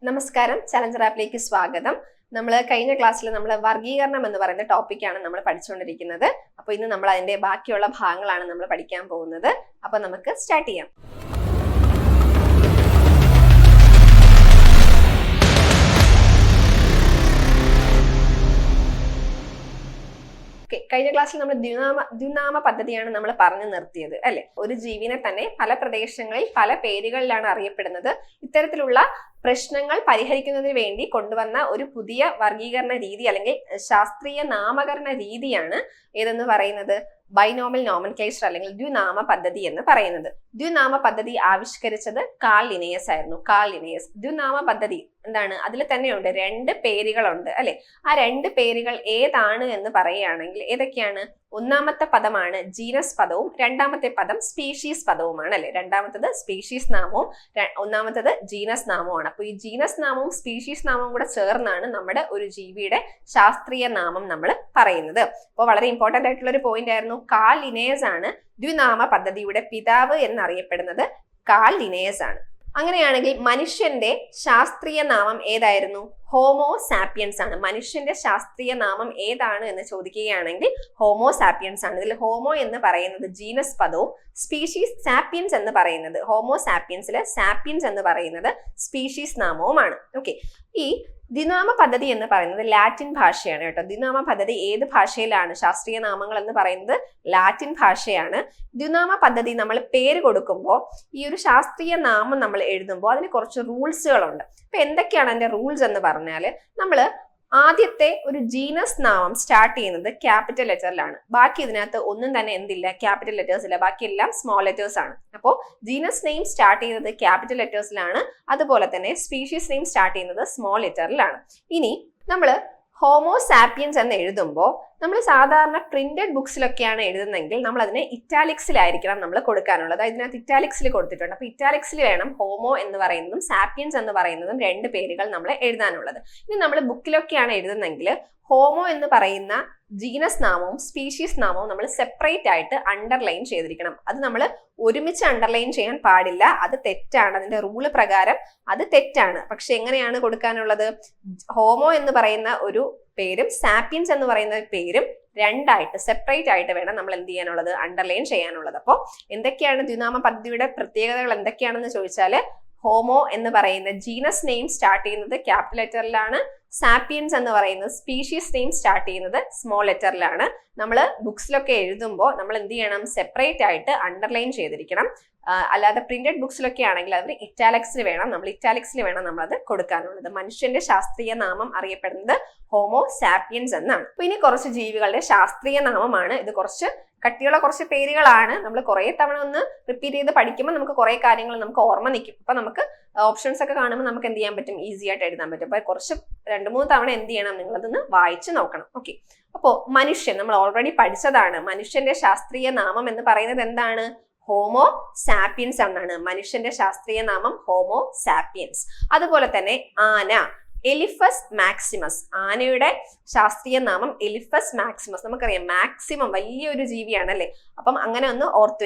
നമസ്കാരം, ചലഞ്ചർ ആപ്പിലേക്ക് സ്വാഗതം. നമ്മൾ കഴിഞ്ഞ ക്ലാസ്സിൽ നമ്മൾ വർഗീകരണം എന്ന് പറയുന്ന ടോപ്പിക്കാണ് നമ്മൾ പഠിച്ചുകൊണ്ടിരിക്കുന്നത്. അപ്പോൾ ഇന്ന് നമ്മൾ അതിന്റെ ബാക്കിയുള്ള ഭാഗങ്ങളാണ് നമ്മൾ പഠിക്കാൻ പോകുന്നത്. അപ്പോൾ നമുക്ക് സ്റ്റാർട്ട് ചെയ്യാം. കഴിഞ്ഞ ക്ലാസ്സിൽ നമ്മൾ ദ്വിനാമ പദ്ധതിയാണ് നമ്മൾ പറഞ്ഞു നിർത്തിയത് അല്ലെ. ഒരു ജീവിനെ തന്നെ പല പ്രദേശങ്ങളിൽ പല പേരുകളിലാണ് അറിയപ്പെടുന്നത്. ഇത്തരത്തിലുള്ള പ്രശ്നങ്ങൾ പരിഹരിക്കുന്നതിന് വേണ്ടി കൊണ്ടുവന്ന ഒരു പുതിയ വർഗീകരണ രീതി അല്ലെങ്കിൽ ശാസ്ത്രീയ നാമകരണ രീതിയാണ് ഏതെന്ന് പറയുന്നത് ബൈനോമൽ നോമൻക്ലേച്ചർ അല്ലെങ്കിൽ ദ്വിനാമ പദ്ധതി എന്ന് പറയുന്നത്. ദ്വിനാമ പദ്ധതി ആവിഷ്കരിച്ചത് കാൾ ലിനേയസ് ആയിരുന്നു. കാൾ ലിനേയസ് ദ്വിനാമ പദ്ധതി എന്താണ്, അതിൽ തന്നെയുണ്ട് രണ്ട് പേരുകളുണ്ട് അല്ലെ. ആ രണ്ട് പേരുകൾ ഏതാണ് എന്ന് പറയുകയാണെങ്കിൽ ഏതൊക്കെയാണ്? ഒന്നാമത്തെ പദമാണ് ജീനസ് പദവും രണ്ടാമത്തെ പദം സ്പീഷീസ് പദവുമാണ് അല്ലെ. രണ്ടാമത്തത് സ്പീഷീസ് നാമവും ഒന്നാമത്തത് ജീനസ് നാമവുമാണ്. അപ്പൊ ഈ ജീനസ് നാമവും സ്പീഷീസ് നാമവും കൂടെ ചേർന്നാണ് നമ്മുടെ ഒരു ജീവിയുടെ ശാസ്ത്രീയ നാമം നമ്മൾ പറയുന്നത്. അപ്പോൾ വളരെ ഇമ്പോർട്ടന്റ് ആയിട്ടുള്ള ഒരു പോയിന്റ് ആയിരുന്നു. കാൾ ലിനേയസ് ആണ് ദ്വിനാമ പദ്ധതിയുടെ പിതാവ് എന്നറിയപ്പെടുന്നത്. കാൾ ലിനേയസ് ആണ്. അങ്ങനെയാണെങ്കിൽ മനുഷ്യന്റെ ശാസ്ത്രീയ നാമം ഏതായിരുന്നു? ഹോമോ സാപ്പിയൻസ് ആണ്. മനുഷ്യന്റെ ശാസ്ത്രീയ നാമം ഏതാണ് എന്ന് ചോദിക്കുകയാണെങ്കിൽ ഹോമോ സാപ്പിയൻസ് ആണ്. ഇതിൽ ഹോമോ എന്ന് പറയുന്നത് ജീനസ് പദവും സ്പീഷീസ് സാപ്പിയൻസ് എന്ന് പറയുന്നത്, ഹോമോ സാപ്പിയൻസില് സാപ്പിയൻസ് എന്ന് പറയുന്നത് സ്പീഷീസ് നാമവുമാണ്. ഓക്കെ, ഈ ദ്വിനാമ പദ്ധതി എന്ന് പറയുന്നത് ലാറ്റിൻ ഭാഷയാണ് കേട്ടോ. ദ്വിനാമ പദ്ധതി ഏത് ഭാഷയിലാണ്? ശാസ്ത്രീയ നാമങ്ങൾ എന്ന് പറയുന്നത് ലാറ്റിൻ ഭാഷയാണ്. ദ്വിനാമ പദ്ധതി നമ്മൾ പേര് കൊടുക്കുമ്പോൾ ഈ ഒരു ശാസ്ത്രീയ നാമം നമ്മൾ എഴുതുമ്പോൾ അതിന് കുറച്ച് റൂൾസുകളുണ്ട്. അപ്പൊ എന്തൊക്കെയാണ് അതിന്റെ റൂൾസ് എന്ന് പറഞ്ഞാൽ, നമ്മൾ ആദ്യത്തെ ഒരു ജീനസ് നാമം സ്റ്റാർട്ട് ചെയ്യുന്നത് ക്യാപിറ്റൽ ലെറ്ററിലാണ്. ബാക്കി ഇതിനകത്ത് ഒന്നും തന്നെ എന്തില്ല, ക്യാപിറ്റൽ ലെറ്റേഴ്സ് ഇല്ല, ബാക്കി എല്ലാം സ്മോൾ ലെറ്റേഴ്സ് ആണ്. അപ്പോൾ ജീനസ് നെയിം സ്റ്റാർട്ട് ചെയ്യുന്നത് ക്യാപിറ്റൽ ലെറ്റേഴ്സിലാണ്. അതുപോലെ തന്നെ സ്പീഷീസ് നെയിം സ്റ്റാർട്ട് ചെയ്യുന്നത് സ്മോൾ ലെറ്ററിലാണ്. ഇനി നമ്മൾ ഹോമോ സാപ്പിയൻസ് എന്ന് എഴുതുമ്പോൾ നമ്മൾ സാധാരണ പ്രിന്റഡ് ബുക്സിലൊക്കെയാണ് എഴുതുന്നതെങ്കിൽ നമ്മൾ അതിനെ ഇറ്റാലിക്സിലായിരിക്കണം നമ്മൾ കൊടുക്കാനുള്ളത്. അതായത് ഇതിനകത്ത് ഇറ്റാലിക്സിൽ കൊടുത്തിട്ടുണ്ട്. അപ്പൊ ഇറ്റാലിക്സിൽ വേണം ഹോമോ എന്ന് പറയുന്നതും സാപ്പിയൻസ് എന്ന് പറയുന്നതും രണ്ട് പേരുകൾ നമ്മൾ എഴുതാനുള്ളത്. ഇനി നമ്മൾ ബുക്കിലൊക്കെയാണ് എഴുതുന്നതെങ്കിൽ ഹോമോ എന്ന് പറയുന്ന ജീനസ് നാമവും സ്പീഷീസ് നാമവും നമ്മൾ സെപ്പറേറ്റ് ആയിട്ട് അണ്ടർലൈൻ ചെയ്തിരിക്കണം. അത് നമ്മൾ ഒരുമിച്ച് അണ്ടർലൈൻ ചെയ്യാൻ പാടില്ല. അത് തെറ്റാണ്. അതിന്റെ റൂള് പ്രകാരം അത് തെറ്റാണ്. പക്ഷെ എങ്ങനെയാണ് കൊടുക്കാനുള്ളത്? ഹോമോ എന്ന് പറയുന്ന ഒരു പേരും സാപ്പിയൻസ് എന്ന് പറയുന്ന പേരും രണ്ടായിട്ട് സെപ്പറേറ്റ് ആയിട്ട് വേണം നമ്മൾ എന്ത് ചെയ്യാനുള്ളത്? അണ്ടർലൈൻ ചെയ്യാനുള്ളത്. അപ്പോൾ എന്തൊക്കെയാണ് ദ്വിനാമ പദ്ധതിയുടെ പ്രത്യേകതകൾ എന്തൊക്കെയാണെന്ന് ചോദിച്ചാൽ, ഹോമോ എന്ന് പറയുന്ന ജീനസ് നെയിം സ്റ്റാർട്ട് ചെയ്യുന്നത് ക്യാപിറ്റൽ ലെറ്ററിലാണ്. സാപ്പിയൻസ് എന്ന് പറയുന്നത് സ്പീഷീസ് നെയിം സ്റ്റാർട്ട് ചെയ്യുന്നത് സ്മോൾ ലെറ്ററിലാണ്. നമ്മൾ ബുക്സിലൊക്കെ എഴുതുമ്പോൾ നമ്മൾ എന്ത് ചെയ്യണം? സെപ്പറേറ്റ് ആയിട്ട് അണ്ടർലൈൻ ചെയ്തിരിക്കണം. അല്ലാതെ പ്രിന്റഡ് ബുക്സിലൊക്കെ ആണെങ്കിൽ അതിന് ഇറ്റാലിക്സിൽ വേണം നമ്മളത് കൊടുക്കാനുള്ളത്. മനുഷ്യന്റെ ശാസ്ത്രീയ നാമം അറിയപ്പെടുന്നത് ഹോമോ സാപ്പിയൻസ് എന്നാണ്. അപ്പൊ ഇനി കുറച്ച് ജീവികളുടെ ശാസ്ത്രീയ നാമമാണ്. ഇത് കുറച്ച് കട്ടിയുള്ള കുറച്ച് പേരുകളാണ്. നമ്മൾ കുറെ തവണ ഒന്ന് റിപ്പീറ്റ് ചെയ്ത് പഠിക്കുമ്പോൾ നമുക്ക് കുറെ കാര്യങ്ങൾ നമുക്ക് ഓർമ്മ നിൽക്കും. അപ്പൊ നമുക്ക് ഓപ്ഷൻസ് ഒക്കെ കാണുമ്പോൾ നമുക്ക് എന്ത് ചെയ്യാൻ പറ്റും? ഈസി ആയിട്ട് എഴുതാൻ പറ്റും. അപ്പൊ കുറച്ച് 2-3 തവണ എന്ത് ചെയ്യണം? നിങ്ങളതൊന്ന് വായിച്ചു നോക്കണം. ഓക്കെ, അപ്പോ മനുഷ്യൻ നമ്മൾ ഓൾറെഡി പഠിച്ചതാണ്. മനുഷ്യന്റെ ശാസ്ത്രീയ നാമം എന്ന് പറയുന്നത് എന്താണ്? ഹോമോ സാപ്പിയൻസ് എന്നാണ്. മനുഷ്യന്റെ ശാസ്ത്രീയ നാമം ഹോമോ സാപ്പിയൻസ്. അതുപോലെ തന്നെ ആന, എലിഫസ് മാക്സിമസ്. ആനയുടെ ശാസ്ത്രീയ നാമം എലിഫസ് മാക്സിമസ്. നമുക്കറിയാം മാക്സിമം വലിയൊരു ജീവിയാണ് അല്ലെ. അപ്പം അങ്ങനെ ഒന്ന് ഓർത്ത്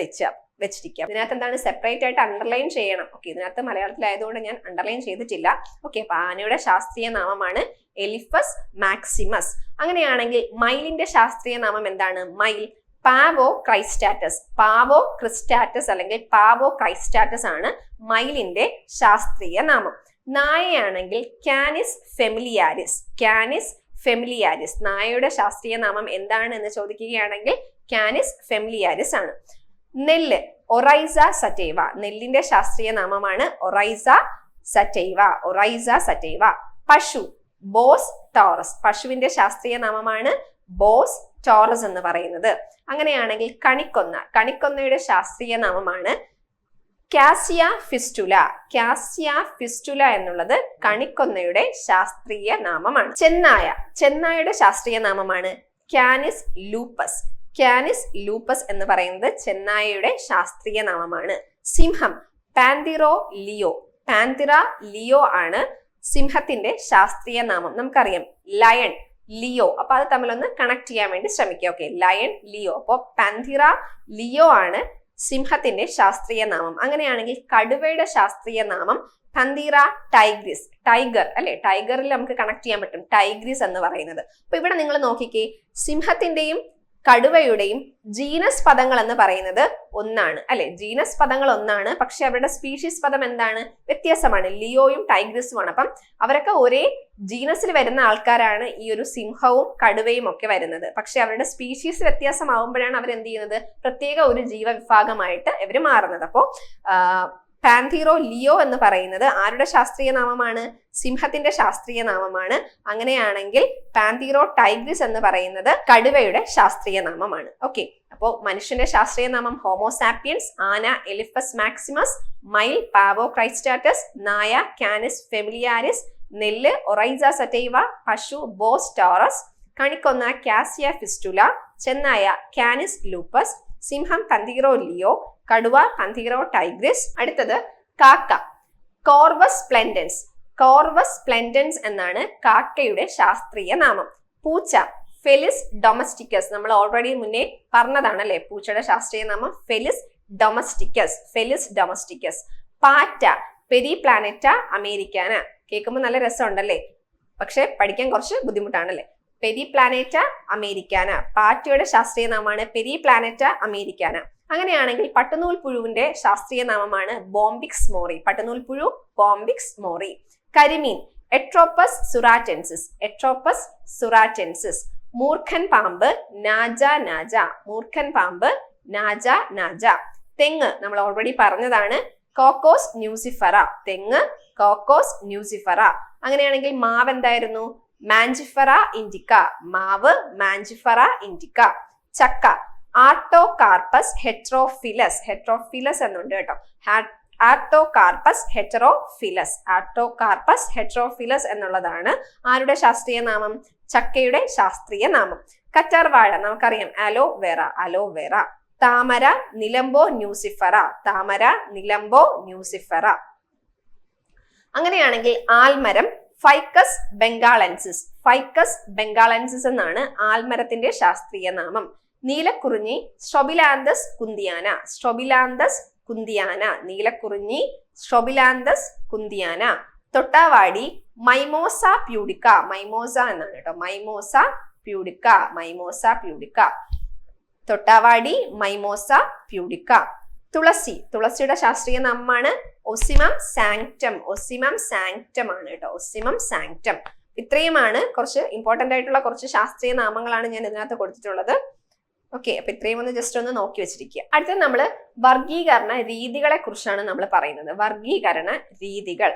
വെച്ചിരിക്കുക. ഇതിനകത്ത് എന്താണ്? സെപ്പറേറ്റ് ആയിട്ട് അണ്ടർലൈൻ ചെയ്യണം. ഓക്കെ, ഇതിനകത്ത് മലയാളത്തിലായതുകൊണ്ട് ഞാൻ അണ്ടർലൈൻ ചെയ്തിട്ടില്ല. ഓക്കെ, അപ്പൊ ആനയുടെ ശാസ്ത്രീയ നാമമാണ് എലിഫസ് മാക്സിമസ്. അങ്ങനെയാണെങ്കിൽ മയിലിന്റെ ശാസ്ത്രീയ നാമം എന്താണ്? മയിൽ പാവോ ക്രൈസ്റ്റാറ്റസ്. പാവോ ക്രിസ്റ്റാറ്റസ് അല്ലെങ്കിൽ പാവോ ക്രൈസ്റ്റാറ്റസ് ആണ് മയിലിന്റെ ശാസ്ത്രീയ നാമം. നായയാണെങ്കിൽ കാനിസ് ഫെമിലിയാരിസ്. Cannes familiaris. നായയുടെ ശാസ്ത്രീയ നാമം എന്താണ് എന്ന് ചോദിക്കുകയാണെങ്കിൽ കാനിസ് ഫെമിലിയാരിസ് ആണ്. നെല്ല് ഒറൈസ സറ്റൈവ. നെല്ലിന്റെ ശാസ്ത്രീയ നാമമാണ് ഒറൈസ സറ്റൈവ. പശു ബോസ് ടോറസ്. പശുവിന്റെ ശാസ്ത്രീയ നാമമാണ് ബോസ് ടോറസ് എന്ന് പറയുന്നത്. അങ്ങനെയാണെങ്കിൽ കണിക്കൊന്നയുടെ ശാസ്ത്രീയ നാമമാണ് കാസിയ ഫിസ്റ്റുല. കാസിയ ഫിസ്റ്റുല എന്നുള്ളത് കണിക്കൊന്നയുടെ ശാസ്ത്രീയ നാമമാണ്. ചെന്നായയുടെ ശാസ്ത്രീയ നാമമാണ് കാനിസ് ലൂപ്പസ്. കാനിസ് ലൂപ്പസ് എന്ന് പറയുന്നത് ചെന്നായയുടെ ശാസ്ത്രീയ നാമമാണ്. സിംഹം പാന്തിറോ ലിയോ. പാന്തിറ ലിയോ ആണ് സിംഹത്തിന്റെ ശാസ്ത്രീയ നാമം. നമുക്കറിയാം ലയൺ ലിയോ. അപ്പൊ അത് തമ്മിലൊന്ന് കണക്ട് ചെയ്യാൻ വേണ്ടി ശ്രമിക്കുക. Okay, lion Leo. അപ്പൊ പാന്തിറ ലിയോ ആണ് സിംഹത്തിന്റെ ശാസ്ത്രീയ നാമം. അങ്ങനെയാണെങ്കിൽ കടുവയുടെ ശാസ്ത്രീയ നാമം പന്തീറ ടൈഗ്രിസ്, ടൈഗർ അല്ലെ, ടൈഗറിൽ നമുക്ക് കണക്ട് ചെയ്യാൻ പറ്റും, ടൈഗ്രിസ് എന്ന് പറയുന്നത്. അപ്പൊ ഇവിടെ നിങ്ങൾ നോക്കിക്കേ, സിംഹത്തിന്റെയും കടുവയുടെയും ജീനസ് പദങ്ങൾ എന്ന് പറയുന്നത് ഒന്നാണ് അല്ലെ, ജീനസ് പദങ്ങൾ ഒന്നാണ്, പക്ഷെ അവരുടെ സ്പീഷീസ് പദം എന്താണ്, വ്യത്യാസമാണ്. ലിയോയും ടൈഗ്രിസുമാണ്. അപ്പം അവരൊക്കെ ഒരേ ജീനസിൽ വരുന്ന ആൾക്കാരാണ് ഈ ഒരു സിംഹവും കടുവയും ഒക്കെ വരുന്നത്. പക്ഷെ അവരുടെ സ്പീഷീസ് വ്യത്യാസമാവുമ്പോഴാണ് അവർ എന്ത് ചെയ്യുന്നത്, പ്രത്യേക ഒരു ജീവവിഭാഗമായിട്ട് ഇവർ മാറുന്നത്. അപ്പോ പാന്തീറോ ലിയോ എന്ന് പറയുന്നത് ആരുടെ ശാസ്ത്രീയ നാമമാണ്, സിംഹത്തിന്റെ ശാസ്ത്രീയ നാമമാണ്. അങ്ങനെയാണെങ്കിൽ പാന്തീറോ ടൈഗ്രിസ് എന്ന് പറയുന്നത് കടുവയുടെ ശാസ്ത്രീയ നാമമാണ്. ഓക്കെ, അപ്പോ മനുഷ്യന്റെ ശാസ്ത്രീയ നാമം ഹോമോസാപ്പിയൻസ്, ആന എലിഫസ് മാക്സിമസ്, മയിൽ പാവോ ക്രൈസ്റ്റാറ്റസ്, നായ കാനിസ് ഫെമിലിയാരിസ്, നെല്ല് ഒറൈസ സറ്റൈവ, പശു ബോസ് ടോറസ്, കണിക്കൊന്ന കാസിയ ഫിസ്റ്റുല, ചെന്നായ കാനിസ് ലൂപ്പസ്, സിംഹം പന്തീറോ ലിയോ, കടുവ പന്തീറോ ടൈഗ്രിസ്. അടുത്തത് കാക്ക, കോർവസ് സ്പ്ലെൻഡൻസ്. കോർവസ് സ്പ്ലെൻഡൻസ് എന്നാണ് കാക്കയുടെ ശാസ്ത്രീയ നാമം. പൂച്ച ഫെലിസ് ഡൊമസ്റ്റിക്കസ്, നമ്മൾ ഓൾറെഡി മുന്നേ പറഞ്ഞതാണ് അല്ലെ, പൂച്ചയുടെ ശാസ്ത്രീയ നാമം ഫെലിസ് ഡൊമസ്റ്റിക്കസ്, ഫെലിസ് ഡൊമസ്റ്റിക്കസ്. പാറ്റ പെരിപ്ലാനറ്റ അമേരിക്കാന. കേൾക്കുമ്പോൾ നല്ല രസമുണ്ടല്ലേ, പക്ഷെ പഠിക്കാൻ കുറച്ച് ബുദ്ധിമുട്ടാണല്ലേ. പെരിപ്ലാനറ്റ അമേരിക്കാന, പാറ്റയുടെ ശാസ്ത്രീയ നാമമാണ് പെരിപ്ലാനറ്റ അമേരിക്കാന. അങ്ങനെയാണെങ്കിൽ പട്ടുനൂൽ പുഴുവിന്റെ ശാസ്ത്രീയ നാമമാണ് ബോംബിക്സ് മോറി, പട്ടുനൂൽ പുഴു ബോംബിക്സ് മോറി. കരിമീൻ എട്രോപ്പസ് സുറാറ്റൻസിസ്, എട്രോപ്പസ് സുറാറ്റൻസിസ്. മൂർഖൻ പാമ്പ് നാജ നാജ, മൂർഖൻ പാമ്പ് നാജ നാജ. തെങ്ങ് നമ്മൾ ഓൾറെഡി പറഞ്ഞതാണ്, കോക്കോസ് ന്യൂസിഫറ, തെങ്ങ് കോക്കോസ് ന്യൂസിഫറ. അങ്ങനെയാണെങ്കിൽ മാവ് എന്തായിരുന്നു, മാഞ്ചിഫറ ഇൻഡിക്ക, മാവ് മാഞ്ചിഫറ ഇൻഡിക്ക. ചക്ക ആർട്ടോകാർപ്പസ് ഹെറ്ററോഫിലസ്, ഹെറ്ററോഫിലസ് എന്നുണ്ട് കേട്ടോ, ആർട്ടോകാർപ്പസ് ഹെറ്ററോഫിലസ്, ആർട്ടോകാർപ്പസ് ഹെറ്ററോഫിലസ് എന്നുള്ളതാണ് ആരുടെ ശാസ്ത്രീയ നാമം, ചക്കയുടെ ശാസ്ത്രീയ നാമം. കറ്റാർവാഴ നമുക്കറിയാം, അലോവേറ, അലോവേറ. താമര നിലംബോ ന്യൂസിഫറ, താമര നിലംബോ ന്യൂസിഫറ. അങ്ങനെയാണെങ്കിൽ ആൽമരം ഫൈക്കസ് ബംഗാളൻസിസ്, ഫൈക്കസ് ബംഗാളൻസിസ് എന്നാണ് ആൽമരത്തിന്റെ ശാസ്ത്രീയ നാമം. നീലക്കുറിഞ്ഞി സ്ട്രോബിലാന്തസ് കുന്തിയാന, സ്ട്രോബിലാന്തസ് കുന്തിയാന, നീലക്കുറിഞ്ഞി സ്ട്രോബിലാന്തസ് കുന്തിയാന. തൊട്ടാവാടി മൈമോസ പ്യൂഡിക്ക, മൈമോസ എന്നാണ് കേട്ടോ, മൈമോസ പ്യൂഡിക്ക, മൈമോസ പ്യൂഡിക്ക. തൊട്ടാവാടി മൈമോസ പ്യൂഡിക്ക. തുളസി, തുളസിയുടെ ശാസ്ത്രീയ നാമമാണ് ഒസിമം സാങ്ക്ടം, ഒസിമം സാങ്ക്ടം ആണ് കേട്ടോ, ഒസിമം സാങ്ക്ടം. ഇത്രയുമാണ് കുറച്ച് ഇമ്പോർട്ടന്റ് ആയിട്ടുള്ള കുറച്ച് ശാസ്ത്രീയ നാമങ്ങളാണ് ഞാൻ ഇതിനകത്ത് കൊടുത്തിട്ടുള്ളത്. ഓക്കെ, അപ്പൊ ഇത്രയും ഒന്ന് ജസ്റ്റ് ഒന്ന് നോക്കി വെച്ചിരിക്കുക. അടുത്തത് നമ്മൾ വർഗീകരണ രീതികളെ കുറിച്ചാണ് നമ്മൾ പറയുന്നത്. വർഗീകരണ രീതികൾ,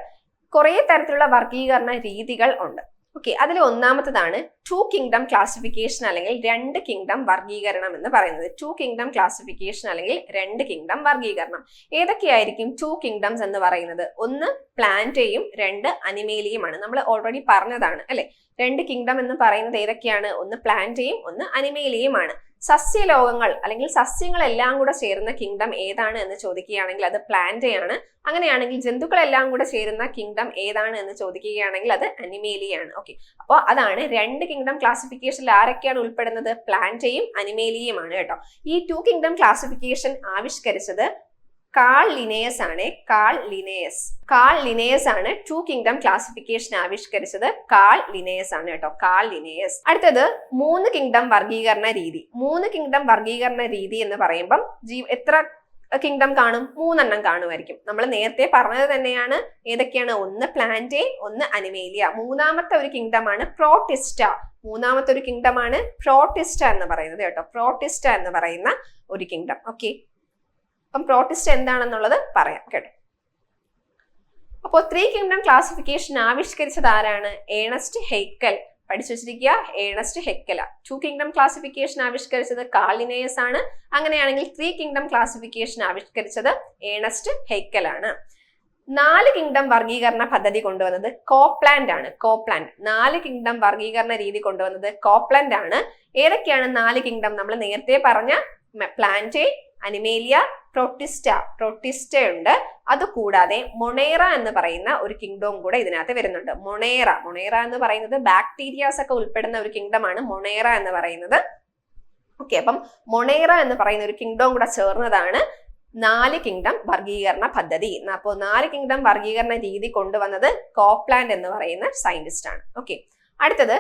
കുറെ തരത്തിലുള്ള വർഗീകരണ രീതികൾ ഉണ്ട്. ഓക്കെ, അതിൽ ഒന്നാമത്തതാണ് 2 കിങ്ഡം ക്ലാസിഫിക്കേഷൻ അല്ലെങ്കിൽ 2 കിങ്ഡം വർഗീകരണം എന്ന് പറയുന്നത്. 2 കിങ്ഡം ക്ലാസിഫിക്കേഷൻ അല്ലെങ്കിൽ 2 കിങ്ഡം വർഗീകരണം. ഏതൊക്കെയായിരിക്കും 2 കിങ്ഡംസ് എന്ന് പറയുന്നത്? ഒന്ന് പ്ലാന്റേയും 2 അനിമേലിയുമാണ്. നമ്മൾ ഓൾറെഡി പറഞ്ഞതാണ് അല്ലെ. 2 കിങ്ഡം എന്ന് പറയുന്നത് ഏതൊക്കെയാണ്? ഒന്ന് പ്ലാന്റേയും ഒന്ന് അനിമേലിയുമാണ്. സസ്യലോകങ്ങൾ അല്ലെങ്കിൽ സസ്യങ്ങളെല്ലാം കൂടെ ചേരുന്ന കിങ്ഡം ഏതാണ് എന്ന് ചോദിക്കുകയാണെങ്കിൽ അത് പ്ലാന്റയാണ്. അങ്ങനെയാണെങ്കിൽ ജന്തുക്കളെല്ലാം കൂടെ ചേരുന്ന കിങ്ഡം ഏതാണ് എന്ന് ചോദിക്കുകയാണെങ്കിൽ അത് അനിമേലിയാണ്. ഓക്കെ, അപ്പോൾ അതാണ് 2 കിങ്ഡം ക്ലാസിഫിക്കേഷനിൽ ആരൊക്കെയാണ് ഉൾപ്പെടുന്നത്? പ്ലാന്റയും അനിമേലിയുമാണ് കേട്ടോ. ഈ 2 കിങ്ഡം ക്ലാസിഫിക്കേഷൻ ആവിഷ്കരിച്ചത് കാൾ ലിനേയസ് ആണ്. കാൾ ലിനേയസ് ആണ് 2 കിങ്ഡം ക്ലാസിഫിക്കേഷൻ ആവിഷ്കരിച്ചത്. കാൾ ലിനേയസ് ആണ് കേട്ടോ, കാൾ ലിനേയസ്. അടുത്തത് 3 കിങ്ഡം വർഗീകരണ രീതി. 3 കിങ്ഡം വർഗീകരണ രീതി എന്ന് പറയുമ്പം എത്ര കിങ്ഡം കാണും? 3 എണ്ണം കാണുമായിരിക്കും. നമ്മൾ നേരത്തെ പറഞ്ഞത് തന്നെയാണ്. ഏതൊക്കെയാണ്? ഒന്ന് പ്ലാന്റേ, ഒന്ന് അനിമേലിയ. മൂന്നാമത്തെ ഒരു കിങ്ഡമാണ് പ്രോട്ടിസ്റ്റ. മൂന്നാമത്തെ ഒരു കിങ്ഡമാണ് പ്രോട്ടിസ്റ്റ എന്ന് പറയുന്നത് കേട്ടോ, പ്രോട്ടിസ്റ്റ എന്ന് പറയുന്ന ഒരു കിങ്ഡം. ഓക്കെ, അപ്പം പ്രോട്ടിസ്റ്റ എന്താണെന്നുള്ളത് പറയാം കേട്ടോ. അപ്പോൾ 3 കിങ്ഡം ക്ലാസിഫിക്കേഷൻ ആവിഷ്കരിച്ചത് ആരാണ്? Ernst Haeckel. പഠിച്ചു വെച്ചിരിക്കുക, ഏണസ്റ്റ് ഹെയ്ക്കല. 2 കിങ്ഡം ക്ലാസിഫിക്കേഷൻ ആവിഷ്കരിച്ചത് കാൾ ലിനേയസ് ആണ്. അങ്ങനെയാണെങ്കിൽ 3 കിങ്ഡം ക്ലാസിഫിക്കേഷൻ ആവിഷ്കരിച്ചത് ഏണസ്റ്റ് ഹെയ്ക്കൽ ആണ്. 4 കിങ്ഡം വർഗീകരണ പദ്ധതി കൊണ്ടുവന്നത് കോപ്ലാൻഡ് ആണ്. കോപ്ലാൻഡ് 4 കിങ്ഡം വർഗീകരണ രീതി കൊണ്ടുവന്നത് കോപ്ലാൻഡ് ആണ്. ഏതൊക്കെയാണ് 4 കിങ്ഡം? നമ്മൾ നേരത്തെ പറഞ്ഞ പ്ലാന്റേ, അനിമേലിയ, പ്രൊട്ടിസ്റ്റ ഉണ്ട്. അതുകൂടാതെ മൊണേറ എന്ന് പറയുന്ന ഒരു കിങ്ഡവും കൂടെ ഇതിനകത്ത് വരുന്നുണ്ട്. മൊണേറ എന്ന് പറയുന്നത് ബാക്ടീരിയാസ് ഒക്കെ ഉൾപ്പെടുന്ന ഒരു കിങ്ഡമാണ് മൊണേറ എന്ന് പറയുന്നത്. ഓക്കെ, അപ്പം മൊണേറ എന്ന് പറയുന്ന ഒരു കിങ്ഡവും കൂടെ ചേർന്നതാണ് 4 കിങ്ഡം വർഗീകരണ പദ്ധതി. അപ്പോൾ 4 കിങ്ഡം വർഗീകരണ രീതി കൊണ്ടുവന്നത് കോപ്ലാൻഡ് എന്ന് പറയുന്ന സയന്റിസ്റ്റ് ആണ്. ഓക്കെ, അടുത്തത്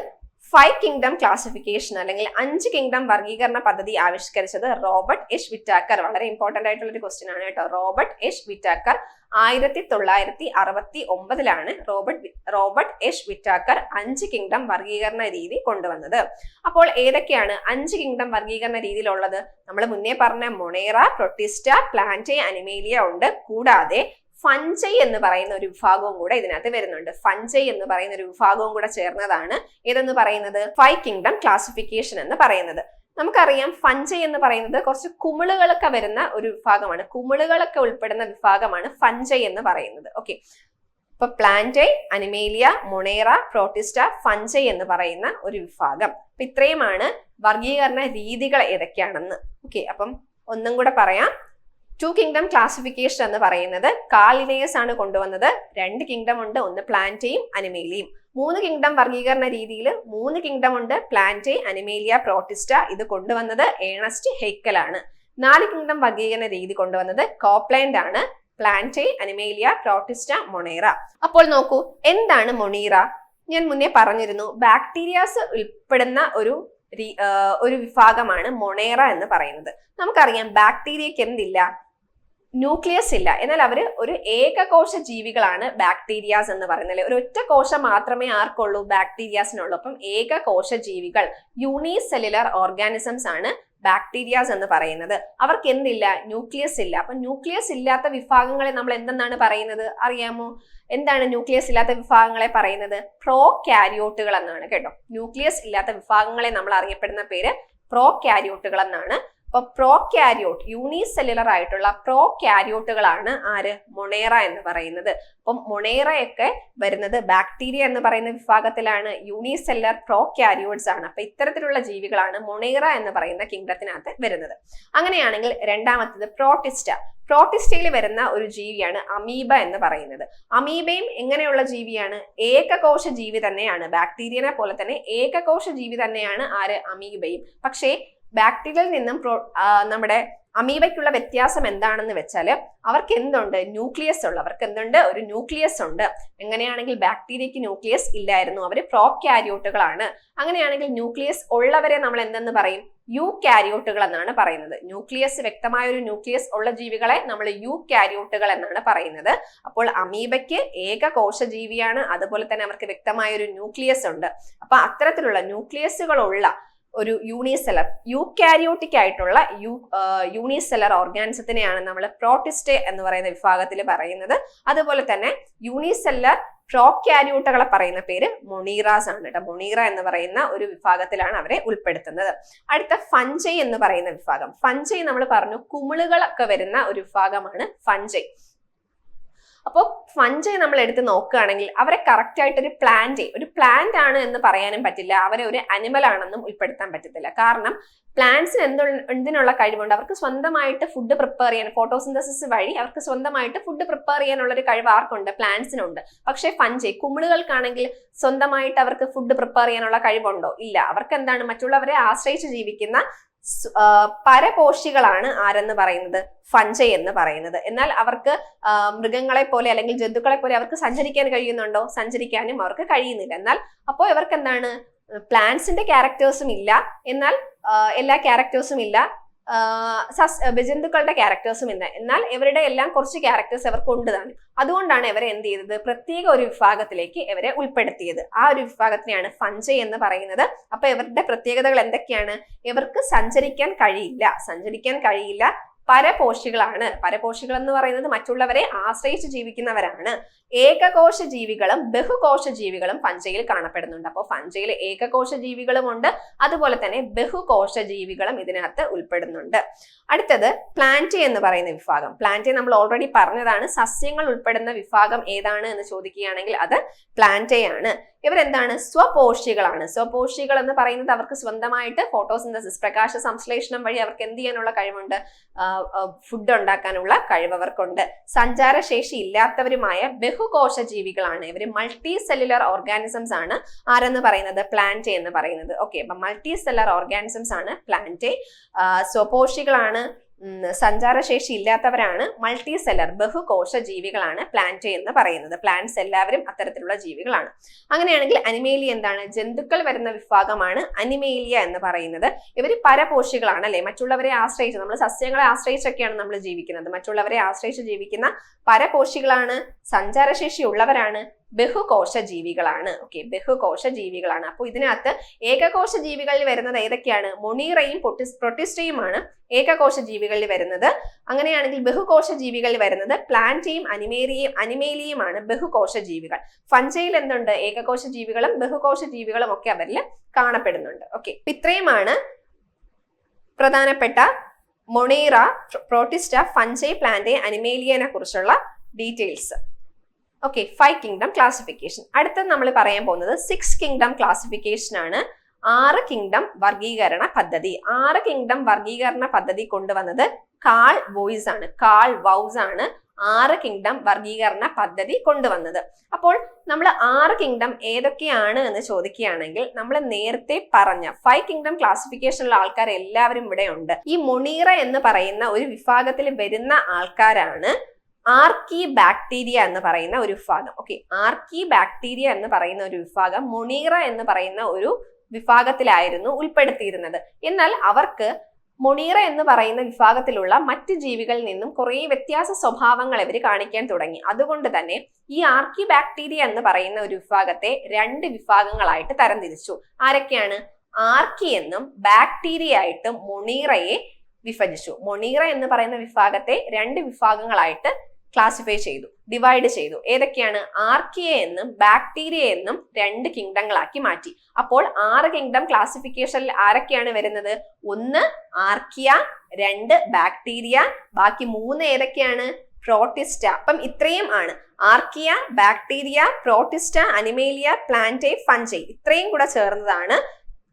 5 കിങ്ഡം ക്ലാസിഫിക്കേഷൻ അല്ലെങ്കിൽ 5 കിങ്ഡം വർഗീകരണ പദ്ധതി ആവിഷ്കരിച്ചത് റോബർട്ട് എച്ച് വിറ്റാക്കർ. വളരെ ഇമ്പോർട്ടന്റ് ആയിട്ടുള്ള ഒരു ക്വസ്റ്റ്യൻ ആണ് കേട്ടോ. Robert H Whittaker 1969 Robert H Whittaker 5 kingdom വർഗീകരണ രീതി കൊണ്ടുവന്നത്. അപ്പോൾ ഏതൊക്കെയാണ് 5 കിങ്ഡം വർഗീകരണ രീതിയിലുള്ളത്? നമ്മൾ മുന്നേ പറഞ്ഞ മൊണേറ, പ്രൊട്ടിസ്റ്റ, പ്ലാന്റേ, അനിമേലിയ ഉണ്ട്. കൂടാതെ ഫഞ്ചൈ എന്ന് പറയുന്ന ഒരു വിഭാഗവും കൂടെ ഇതിനകത്ത് വരുന്നുണ്ട്. ഫഞ്ചൈ എന്ന് പറയുന്ന ഒരു വിഭാഗവും കൂടെ ചേർന്നതാണ് ഏതെന്ന് പറയുന്നത് 5 കിങ്ഡം ക്ലാസിഫിക്കേഷൻ എന്ന് പറയുന്നത്. നമുക്കറിയാം ഫഞ്ചൈ എന്ന് പറയുന്നത് കുറച്ച് കുമിളുകളൊക്കെ വരുന്ന ഒരു വിഭാഗമാണ്. കുമിളുകളൊക്കെ ഉൾപ്പെടുന്ന വിഭാഗമാണ് ഫഞ്ചൈ എന്ന് പറയുന്നത്. ഓക്കെ, ഇപ്പൊ പ്ലാന്റൈ, അനിമേലിയ, മൊണേറ, പ്രോട്ടിസ്റ്റ, ഫഞ്ചൈ എന്ന് പറയുന്ന ഒരു വിഭാഗം. അപ്പൊ ഇത്രയുമാണ് വർഗീകരണ രീതികൾ ഏതൊക്കെയാണെന്ന്. ഓക്കെ, അപ്പം ഒന്നും കൂടെ പറയാം. 2 കിങ്ഡം ക്ലാസിഫിക്കേഷൻ എന്ന് പറയുന്നത് കാൾ ലിനേയസ് ആണ് കൊണ്ടുവന്നത്. 2 കിങ്ഡം ഉണ്ട്, ഒന്ന് പ്ലാന്റയും അനിമേലിയയും. 3 കിങ്ഡം വർഗീകരണ രീതിയിൽ 3 കിങ്ഡം ഉണ്ട്, പ്ലാന്റേ, അനിമേലിയ, പ്രോട്ടിസ്റ്റ. ഇത് കൊണ്ടുവന്നത് ഏണസ്റ്റ് ഹെയ്ക്കൽ ആണ്. 4 കിങ്ഡം വർഗീകരണ രീതി കൊണ്ടുവന്നത് കോപ്ലാൻഡ് ആണ്. Plantae, Animalia, protista, Monera. അപ്പോൾ നോക്കൂ, എന്താണ് മൊണീറ? ഞാൻ മുന്നേ പറഞ്ഞിരുന്നു, ബാക്ടീരിയാസ് ഉൾപ്പെടുന്ന ഒരു വിഭാഗമാണ് മൊണേറ എന്ന് പറയുന്നത്. നമുക്കറിയാം ബാക്ടീരിയക്ക് എന്തില്ല? ന്യൂക്ലിയസ് ഇല്ല. എന്നാൽ അവര് ഒരു ഏകകോശ ജീവികളാണ് ബാക്ടീരിയാസ് എന്ന് പറയുന്നത്. ഒരു ഒറ്റ കോശം മാത്രമേ ആർക്കുള്ളൂ? ബാക്ടീരിയാസിനുള്ളൂ. അപ്പം ഏകകോശ ജീവികൾ, യൂണിസെല്ലുലർ ഓർഗാനിസംസ് ആണ് ബാക്ടീരിയാസ് എന്ന് പറയുന്നത്. അവർക്ക് എന്തില്ല? ന്യൂക്ലിയസ് ഇല്ല. അപ്പൊ ന്യൂക്ലിയസ് ഇല്ലാത്ത വിഭാഗങ്ങളെ നമ്മൾ എന്തെന്നാണ് പറയുന്നത്? അറിയാമോ? എന്താണ് ന്യൂക്ലിയസ് ഇല്ലാത്ത വിഭാഗങ്ങളെ പറയുന്നത്? പ്രോകാരിയോട്ടുകൾ എന്നാണ് കേട്ടോ. ന്യൂക്ലിയസ് ഇല്ലാത്ത വിഭാഗങ്ങളെ നമ്മൾ അറിയപ്പെടുന്ന പേര് പ്രോകാരിയോട്ടുകൾ എന്നാണ്. അപ്പൊ പ്രോകാരിയോട്ട്, യൂണിസെല്ലുലർ ആയിട്ടുള്ള പ്രോകാരിയോട്ടുകളാണ് ആര്? മൊണേറ എന്ന് പറയുന്നത്. അപ്പം മൊണേറയൊക്കെ വരുന്നത് ബാക്ടീരിയ എന്ന് പറയുന്ന വിഭാഗത്തിലാണ്. യൂണിസെല്ലുലർ പ്രോകാരിയോട്സ് ആണ്. അപ്പൊ ഇത്തരത്തിലുള്ള ജീവികളാണ് മൊണേറ എന്ന് പറയുന്ന കിങ്ഡത്തിനകത്ത് വരുന്നത്. അങ്ങനെയാണെങ്കിൽ രണ്ടാമത്തത് പ്രോട്ടിസ്റ്റ. പ്രോട്ടിസ്റ്റയിൽ വരുന്ന ഒരു ജീവിയാണ് അമീബ എന്ന് പറയുന്നത്. അമീബയും എങ്ങനെയുള്ള ജീവിയാണ്? ഏകകോശ ജീവി തന്നെയാണ്. ബാക്ടീരിയനെ പോലെ തന്നെ ഏകകോശ ജീവി തന്നെയാണ് ആര്? അമീബയും. പക്ഷേ ബാക്ടീരിയയിൽ നിന്നും നമ്മുടെ അമീബയ്ക്കുള്ള വ്യത്യാസം എന്താണെന്ന് വെച്ചാല് അവർക്ക് എന്തുണ്ട്? ന്യൂക്ലിയസ് ഉണ്ട്. അവർക്ക് എന്തുണ്ട്? ഒരു ന്യൂക്ലിയസ് ഉണ്ട്. എങ്ങനെയാണെങ്കിൽ ബാക്ടീരിയക്ക് ന്യൂക്ലിയസ് ഇല്ലായിരുന്നു. അവര് പ്രോകാരിയോട്ടുകളാണ്. അങ്ങനെയാണെങ്കിൽ ന്യൂക്ലിയസ് ഉള്ളവരെ നമ്മൾ എന്തെന്ന് പറയും? യൂകാരിയോട്ടുകൾ എന്നാണ് പറയുന്നത്. ന്യൂക്ലിയസ്, വ്യക്തമായ ഒരു ന്യൂക്ലിയസ് ഉള്ള ജീവികളെ നമ്മൾ യൂകാരിയോട്ടുകൾ എന്നാണ് പറയുന്നത്. അപ്പോൾ അമീബയ്ക്ക് ഏകകോശ ജീവിയാണ്. അതുപോലെ തന്നെ അവർക്ക് വ്യക്തമായ ഒരു ന്യൂക്ലിയസ് ഉണ്ട്. അപ്പൊ അത്തരത്തിലുള്ള ന്യൂക്ലിയസുകളുള്ള ഒരു യൂണിസെല്ലർ, യൂകാരിയോട്ടിക് ആയിട്ടുള്ള യൂണിസെല്ലർ ഓർഗാനിസത്തിനെയാണ് നമ്മൾ പ്രോട്ടിസ്റ്റേ എന്ന് പറയുന്ന വിഭാഗത്തിൽ പറയുന്നത്. അതുപോലെ തന്നെ യൂണിസെല്ലർ പ്രോകാരിയോട്ടുകളെ പറയുന്ന പേര് മൊണീറാസ് ആണ് കേട്ടോ. മൊണീറ എന്ന് പറയുന്ന ഒരു വിഭാഗത്തിലാണ് അവരെ ഉൾപ്പെടുത്തുന്നത്. അടുത്ത ഫഞ്ചൈ എന്ന് പറയുന്ന വിഭാഗം. ഫഞ്ചൈ നമ്മൾ പറഞ്ഞു കുമിളുകളൊക്കെ വരുന്ന ഒരു വിഭാഗമാണ് ഫഞ്ചൈ. അപ്പോൾ ഫഞ്ചൈ നമ്മൾ എടുത്ത് നോക്കുകയാണെങ്കിൽ അവരെ കറക്റ്റ് ആയിട്ട് ഒരു പ്ലാന്റ് ആണ് എന്ന് പറയാനും പറ്റില്ല. അവരെ ഒരു അനിമൽ ആണെന്നും ഉൾപ്പെടുത്താൻ പറ്റത്തില്ല. കാരണം പ്ലാന്റ്സിന് എന്തിനുള്ള കഴിവുണ്ട്? അവർക്ക് സ്വന്തമായിട്ട് ഫുഡ് പ്രിപ്പയർ ചെയ്യാൻ, ഫോട്ടോസിന്തസിസ് വഴി അവർക്ക് സ്വന്തമായിട്ട് ഫുഡ് പ്രിപ്പയർ ചെയ്യാനുള്ള ഒരു കഴിവ് ആർക്കുണ്ട്? പ്ലാന്റ്സിനുണ്ട്. പക്ഷേ ഫഞ്ചൈ, കുമിളുകൾക്കാണെങ്കിൽ സ്വന്തമായിട്ട് അവർക്ക് ഫുഡ് പ്രിപ്പയർ ചെയ്യാനുള്ള കഴിവുണ്ടോ? ഇല്ല. അവർക്ക് എന്താണ്? മറ്റുള്ളവരെ ആശ്രയിച്ച് ജീവിക്കുന്ന പരപോഷികളാണ് ആരെന്ന് പറയുന്നത്? ഫഞ്ചൈ എന്ന് പറയുന്നത്. എന്നാൽ അവർക്ക് മൃഗങ്ങളെ പോലെ അല്ലെങ്കിൽ ജന്തുക്കളെ പോലെ അവർക്ക് സഞ്ചരിക്കാൻ കഴിയുന്നുണ്ടോ? സഞ്ചരിക്കാനും അവർക്ക് കഴിയുന്നില്ല. എന്നാൽ അപ്പോൾ ഇവർക്ക് എന്താണ്? പ്ലാന്റ്സിന്റെ ക്യാരക്ടേഴ്സും ഇല്ല, എന്നാൽ എല്ലാ ക്യാരക്ടേഴ്സും ഇല്ല. ജന്തുക്കളുടെ ക്യാരക്ടേഴ്സും ഇല്ല, എന്നാൽ ഇവരുടെ എല്ലാം കുറച്ച് ക്യാരക്ടേഴ്സ് അവർക്ക് ഉണ്ട് താനും. അതുകൊണ്ടാണ് ഇവരെ എന്ത് ചെയ്തത്? പ്രത്യേക ഒരു വിഭാഗത്തിലേക്ക് ഇവരെ ഉൾപ്പെടുത്തിയത്. ആ ഒരു വിഭാഗത്തിനെയാണ് ഫഞ്ചൈ എന്ന് പറയുന്നത്. അപ്പൊ ഇവരുടെ പ്രത്യേകതകൾ എന്തൊക്കെയാണ്? ഇവർക്ക് സഞ്ചരിക്കാൻ കഴിയില്ല. പരപോഷികളാണ്. പരപോഷികൾ എന്ന് പറയുന്നത് മറ്റുള്ളവരെ ആശ്രയിച്ച് ജീവിക്കുന്നവരാണ്. ഏകകോശ ജീവികളും ബഹുകോശ ജീവികളും ഫഞ്ചൈയിൽ കാണപ്പെടുന്നുണ്ട്. അപ്പോൾ ഫഞ്ചൈയിൽ ഏകകോശ ജീവികളും ഉണ്ട്, അതുപോലെ തന്നെ ബഹുകോശ ജീവികളും ഇതിനകത്ത് ഉൾപ്പെടുന്നുണ്ട്. അടുത്തത് പ്ലാന്റേ എന്ന് പറയുന്ന വിഭാഗം. പ്ലാന്റേ നമ്മൾ ഓൾറെഡി പറഞ്ഞതാണ്. സസ്യങ്ങൾ ഉൾപ്പെടുന്ന വിഭാഗം ഏതാണ് എന്ന് ചോദിക്കുകയാണെങ്കിൽ അത് പ്ലാന്റേ ആണ്. ഇവരെന്താണ്? സ്വപോഷികളാണ്. സ്വപോഷികൾ എന്ന് പറയുന്നത് അവർക്ക് സ്വന്തമായിട്ട് ഫോട്ടോസിന്തസിസ്, പ്രകാശ സംശ്ലേഷണം വഴി അവർക്ക് എന്ത് ചെയ്യാനുള്ള കഴിവുണ്ട്? ഫുഡ് ഉണ്ടാക്കാനുള്ള കഴിവ് അവർക്കുണ്ട്. സഞ്ചാരശേഷി ഇല്ലാത്തവരുമായ ബഹുകോശ ജീവികളാണ് ഇവര്. മൾട്ടി സെല്ലുലർ ഓർഗാനിസംസ് ആണ് ആരെന്ന് പറയുന്നത്? പ്ലാന്റേ എന്ന് പറയുന്നത്. ഓക്കെ, അപ്പൊ മൾട്ടി സെല്ലുലർ ഓർഗാനിസംസ് ആണ് പ്ലാന്റേ. സ്വപോഷികളാണ്, സഞ്ചാരശേഷി ഇല്ലാത്തവരാണ് മൾട്ടി സെല്ലർ, ബഹുകോശ ജീവികളാണ് പ്ലാന്റ് എന്ന് പറയുന്നത്. പ്ലാന്റ്സ് എല്ലാവരും അത്തരത്തിലുള്ള ജീവികളാണ്. അങ്ങനെയാണെങ്കിൽ അനിമേലിയ എന്താണ്? ജന്തുക്കൾ വരുന്ന വിഭാഗമാണ് അനിമേലിയ എന്ന് പറയുന്നത്. ഇവർ പരപോഷികളാണ് അല്ലെ, മറ്റുള്ളവരെ ആശ്രയിച്ച്, നമ്മൾ സസ്യങ്ങളെ ആശ്രയിച്ചൊക്കെയാണ് നമ്മൾ ജീവിക്കുന്നത്. മറ്റുള്ളവരെ ആശ്രയിച്ച് ജീവിക്കുന്ന പരപോഷികളാണ്, സഞ്ചാരശേഷി ഉള്ളവരാണ്, ബഹുകോശ ജീവികളാണ്. ഓക്കെ, ബഹുകോശ ജീവികളാണ്. അപ്പോൾ ഇതിനകത്ത് ഏകകോശ ജീവികളിൽ വരുന്നത് ഏതൊക്കെയാണ്? മൊണീറയും പ്രൊട്ടിസ്റ്റയുമാണ് ഏകകോശ ജീവികളിൽ വരുന്നത്. അങ്ങനെയാണെങ്കിൽ ബഹുകോശ ജീവികളിൽ വരുന്നത് പ്ലാന്റയും അനിമേലിയുമാണ് ബഹുകോശ ജീവികൾ. ഫഞ്ചയിൽ എന്തുണ്ട്? ഏകകോശ ജീവികളും ബഹുകോശ ജീവികളും ഒക്കെ അവരിൽ കാണപ്പെടുന്നുണ്ട്. ഓക്കെ, ഇത്രയുമാണ് പ്രധാനപ്പെട്ട മൊണീറ, പ്രൊട്ടിസ്റ്റ, ഫഞ്ചൈ, പ്ലാന്റ്, അനിമേലിയനെ കുറിച്ചുള്ള ഡീറ്റെയിൽസ്. Okay, 5 kingdom classification. അടുത്തത് നമ്മൾ പറയാൻ പോകുന്നത് 6 കിങ്ഡം ക്ലാസിഫിക്കേഷൻ ആണ്. 6 കിങ്ഡം വർഗീകരണ പദ്ധതി. 6 കിങ്ഡം വർഗീകരണ പദ്ധതി കൊണ്ടുവന്നത് കാൾ വോയ്സ് ആണ്. 6 കിങ്ഡം വർഗീകരണ പദ്ധതി കൊണ്ടുവന്നത്. അപ്പോൾ നമ്മൾ 6 കിങ്ഡം ഏതൊക്കെയാണ് എന്ന് ചോദിക്കുകയാണെങ്കിൽ, നമ്മൾ നേരത്തെ പറഞ്ഞ 5 കിങ്ഡം ക്ലാസിഫിക്കേഷനുള്ള ആൾക്കാർ എല്ലാവരും ഇവിടെ ഉണ്ട്. ഈ മൊണീറ എന്ന് പറയുന്ന ഒരു വിഭാഗത്തിൽ വരുന്ന ആൾക്കാരാണ് ആർക്കി ബാക്ടീരിയ എന്ന് പറയുന്ന ഒരു വിഭാഗം. ഓക്കെ, ആർക്കി ബാക്ടീരിയ എന്ന് പറയുന്ന ഒരു വിഭാഗം മൊണീറ എന്ന് പറയുന്ന ഒരു വിഭാഗത്തിലായിരുന്നു ഉൾപ്പെടുത്തിയിരുന്നത്. എന്നാൽ അവർക്ക് മൊണീറ എന്ന് പറയുന്ന വിഭാഗത്തിലുള്ള മറ്റ് ജീവികളിൽ നിന്നും കുറെ വ്യത്യാസ സ്വഭാവങ്ങൾ ഇവർ കാണിക്കാൻ തുടങ്ങി. അതുകൊണ്ട് തന്നെ ഈ ആർക്കി ബാക്ടീരിയ എന്ന് പറയുന്ന ഒരു വിഭാഗത്തെ 2 വിഭാഗങ്ങളായിട്ട് തരംതിരിച്ചു. ആരൊക്കെയാണ്? ആർക്കി എന്നും ബാക്ടീരിയ ആയിട്ടും മൊണീറയെ വിഭജിച്ചു. മൊണീറ എന്ന് പറയുന്ന വിഭാഗത്തെ 2 വിഭാഗങ്ങളായിട്ട് ക്ലാസിഫൈ ചെയ്തു, ഡിവൈഡ് ചെയ്തു. ഏതൊക്കെയാണ്? ആർക്കിയ എന്നും ബാക്ടീരിയ എന്നും 2 കിങ്ഡങ്ങളാക്കി മാറ്റി. അപ്പോൾ 6 കിങ്ഡം ക്ലാസിഫിക്കേഷനിൽ ആരൊക്കെയാണ് വരുന്നത്? 1 ആർക്കിയ, 2 ബാക്ടീരിയ, ബാക്കി 3 ഏതൊക്കെയാണ്? പ്രോട്ടിസ്റ്റ. അപ്പം ഇത്രയും ആണ്. Archaea, bacteria, protista, animalia, plant, fungi, ഇത്രയും കൂടെ ചേർന്നതാണ്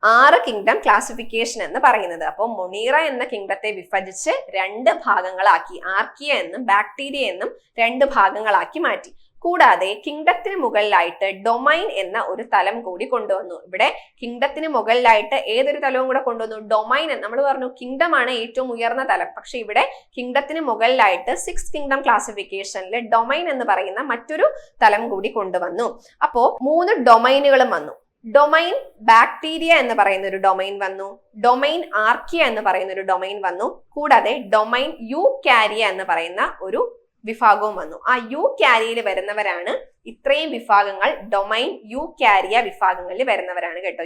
6 കിങ്ഡം ക്ലാസിഫിക്കേഷൻ എന്ന് പറയുന്നത്. അപ്പോൾ മൊണീറ എന്ന കിങ്ഡത്തെ വിഭജിച്ച് 2 ഭാഗങ്ങളാക്കി. ആർക്കിയ എന്നും ബാക്ടീരിയ എന്നും 2 ഭാഗങ്ങളാക്കി മാറ്റി. കൂടാതെ കിങ്ഡത്തിന് മുകളിലായിട്ട് ഡൊമൈൻ എന്ന ഒരു തലം കൂടി കൊണ്ടുവന്നു. ഇവിടെ കിങ്ഡത്തിന് മുകളിലായിട്ട് ഏതൊരു തലവും കൂടെ കൊണ്ടുവന്നു? ഡൊമൈൻ. നമ്മൾ പറഞ്ഞു കിങ്ഡം ആണ് ഏറ്റവും ഉയർന്ന തലം. പക്ഷെ ഇവിടെ കിങ്ഡത്തിന് മുകളിലായിട്ട് 6 കിങ്ഡം ക്ലാസിഫിക്കേഷനിൽ ഡൊമൈൻ എന്ന് പറയുന്ന മറ്റൊരു തലം കൂടി കൊണ്ടുവന്നു. അപ്പോ 3 ഡൊമൈനുകളും വന്നു. ഡൊമൈൻ ബാക്ടീരിയ എന്ന് പറയുന്ന ഒരു ഡൊമൈൻ വന്നു, ഡൊമൈൻ ആർക്കിയ എന്ന് പറയുന്ന ഒരു ഡൊമൈൻ വന്നു, കൂടാതെ ഡൊമൈൻ യൂകാരിയ എന്ന് പറയുന്ന ഒരു വിഭാഗവും വന്നു. ആ യൂകാരിയയിൽ വരുന്നവരാണ് ഇത്രയും വിഭാഗങ്ങൾ. ഡൊമൈൻ യൂകാരിയ വിഭാഗങ്ങളിൽ വരുന്നവരാണ് കേട്ടോ.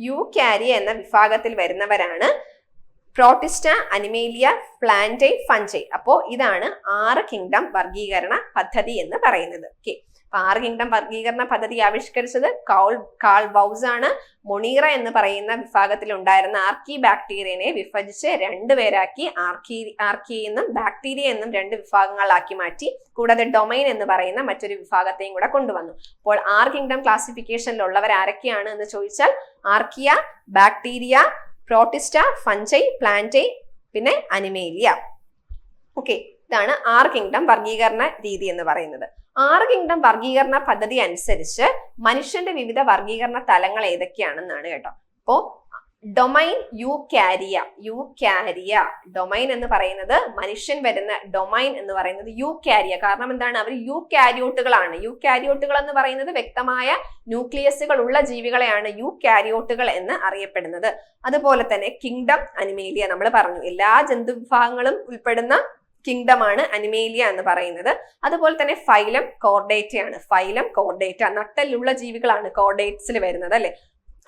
യൂകാരിയ എന്ന വിഭാഗത്തിൽ വരുന്നവരാണ് പ്രോട്ടിസ്റ്റ, അനിമേലിയ, പ്ലാന്റ്, ഫഞ്ചൈ. അപ്പോ ഇതാണ് 6 കിങ്ഡം വർഗീകരണ പദ്ധതി എന്ന് പറയുന്നത്. ഓക്കെ, 6 കിങ്ഡം വർഗീകരണ പദ്ധതി ആവിഷ്കരിച്ചത് കാൾ വൗസ് ആണ്. മൊണീറ എന്ന് പറയുന്ന വിഭാഗത്തിൽ ഉണ്ടായിരുന്ന ആർക്കി ബാക്ടീരിയനെ വിഭജിച്ച് 2 പേരാക്കി. ആർക്കി എന്നും ബാക്ടീരിയ എന്നും 2 വിഭാഗങ്ങളാക്കി മാറ്റി. കൂടാതെ ഡൊമൈൻ എന്ന് പറയുന്ന മറ്റൊരു വിഭാഗത്തെയും കൂടെ കൊണ്ടുവന്നു. അപ്പോൾ 6 കിങ്ഡം ക്ലാസിഫിക്കേഷനിലുള്ളവർ ആരൊക്കെയാണ് എന്ന് ചോദിച്ചാൽ archaea, bacteria, protista, fungi, plant, പിന്നെ അനിമേലിയ. ഓക്കെ, ഇതാണ് 6 കിങ്ഡം വർഗീകരണ രീതി എന്ന് പറയുന്നത്. 6 കിങ്ഡം വർഗീകരണ പദ്ധതി അനുസരിച്ച് മനുഷ്യന്റെ വിവിധ വർഗീകരണ തലങ്ങൾ ഏതൊക്കെയാണെന്നാണ് കേട്ടോ. അപ്പോ ഡൊമൈൻ യൂകാരിയ. ഡൊമൈൻ എന്ന് പറയുന്നത് മനുഷ്യൻ വരുന്ന ഡൊമൈൻ എന്ന് പറയുന്നത് യൂകാരിയ. കാരണം എന്താണ്? അവർ യൂകാരിയോട്ടുകളാണ്. യൂകാരിയോട്ടുകൾ എന്ന് പറയുന്നത് വ്യക്തമായ ന്യൂക്ലിയസുകൾ ഉള്ള ജീവികളെയാണ് യൂകാരിയോട്ടുകൾ എന്ന് അറിയപ്പെടുന്നത്. അതുപോലെ തന്നെ കിങ്ഡം അനിമേലിയ, നമ്മൾ പറഞ്ഞു എല്ലാ ജന്തു വിഭാഗങ്ങളും ഉൾപ്പെടുന്ന കിങ്ഡമാണ് അനിമേലിയ എന്ന് പറയുന്നത്. അതുപോലെ തന്നെ ഫൈലം കോർഡേറ്റയാണ്. ഫൈലം കോർഡേറ്റ, നട്ടലുള്ള ജീവികളാണ് കോർഡേറ്റ്സിൽ വരുന്നത് അല്ലെ.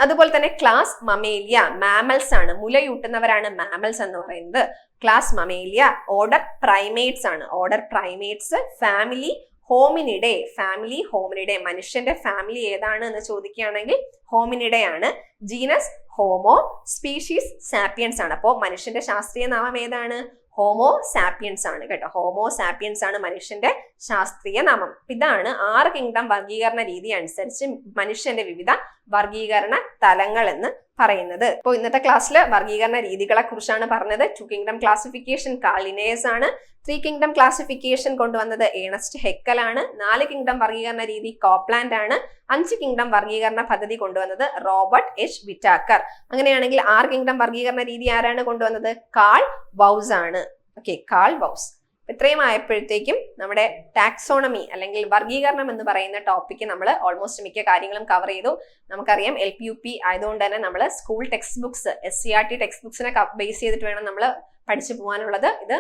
അതുപോലെ തന്നെ ക്ലാസ് മമേലിയ, മാമൽസ് ആണ്, മുലയൂട്ടുന്നവരാണ് മാമൽസ് എന്ന് പറയുന്നത്. Class Mammalia. ഓർഡർ പ്രൈമേറ്റ്സ് ആണ്. Order primates. Family Hominidae. മനുഷ്യന്റെ ഫാമിലി ഏതാണ് എന്ന് ചോദിക്കുകയാണെങ്കിൽ ഹോമിനിഡേ ആണ്. Genus homo. സ്പീഷീസ് സാപ്പിയൻസ് ആണ്. അപ്പോൾ മനുഷ്യന്റെ ശാസ്ത്രീയ നാമം ഏതാണ്? ഹോമോ സാപ്പിയൻസ് ആണ് കേട്ടോ. ഹോമോ സാപ്പിയൻസ് ആണ് മനുഷ്യന്റെ ശാസ്ത്രീയ നാമം. ഇതാണ് 6 കിങ്ഡം വർഗീകരണ രീതി അനുസരിച്ച് മനുഷ്യന്റെ വിവിധ വർഗീകരണ തലങ്ങൾ എന്ന് പറയുന്നത്. ഇപ്പോൾ ഇന്നത്തെ ക്ലാസ്സിൽ വർഗീകരണ രീതികളെ കുറിച്ചാണ് പറഞ്ഞത്. 2 കിങ്ഡം ക്ലാസിഫിക്കേഷൻ കാൾ ലിനേയസ് ആണ്. 3 കിങ്ഡം ക്ലാസിഫിക്കേഷൻ കൊണ്ടുവന്നത് ഏണസ്റ്റ് ഹെക്കൽ ആണ്. 4 കിങ്ഡം വർഗീകരണ രീതി കോപ്ലാൻഡ് ആണ്. 5 കിങ്ഡം വർഗീകരണ പദ്ധതി കൊണ്ടുവന്നത് റോബർട്ട് എച്ച് വിറ്റാക്കർ. അങ്ങനെയാണെങ്കിൽ 6 കിങ്ഡം വർഗീകരണ രീതി ആരാണ് കൊണ്ടുവന്നത്? കാൾ ബൗസ് ആണ്. Okay, Carl Woese. ഇത്രയും ആയപ്പോഴത്തേക്കും നമ്മുടെ ടാക്സോണമി അല്ലെങ്കിൽ വർഗീകരണം എന്ന് പറയുന്ന ടോപ്പിക്ക് നമ്മൾ ഓൾമോസ്റ്റ് മിക്ക കാര്യങ്ങളും കവർ ചെയ്തു. നമുക്കറിയാം LPUP ആയതുകൊണ്ട് തന്നെ നമ്മൾ school text books SCERT text ബുക്സിനെ ബേസ് ചെയ്തിട്ട് വേണം നമ്മൾ പഠിച്ചു പോകാനുള്ളത്. ഇത്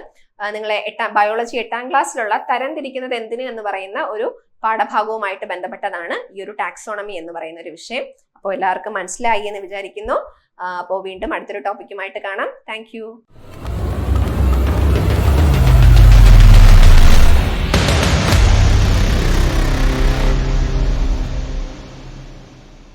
നിങ്ങളെ ബയോളജി 8ാം ക്ലാസ്സിലുള്ള തരംതിരിക്കുന്നത് എന്തിന് എന്ന് പറയുന്ന ഒരു പാഠഭാഗവുമായിട്ട് ബന്ധപ്പെട്ടതാണ് ഈ ഒരു ടാക്സോണമി എന്ന് പറയുന്ന ഒരു വിഷയം. അപ്പോൾ എല്ലാവർക്കും മനസ്സിലായി എന്ന് വിചാരിക്കുന്നു. അപ്പോൾ വീണ്ടും അടുത്തൊരു ടോപ്പിക്കുമായിട്ട് കാണാം. താങ്ക്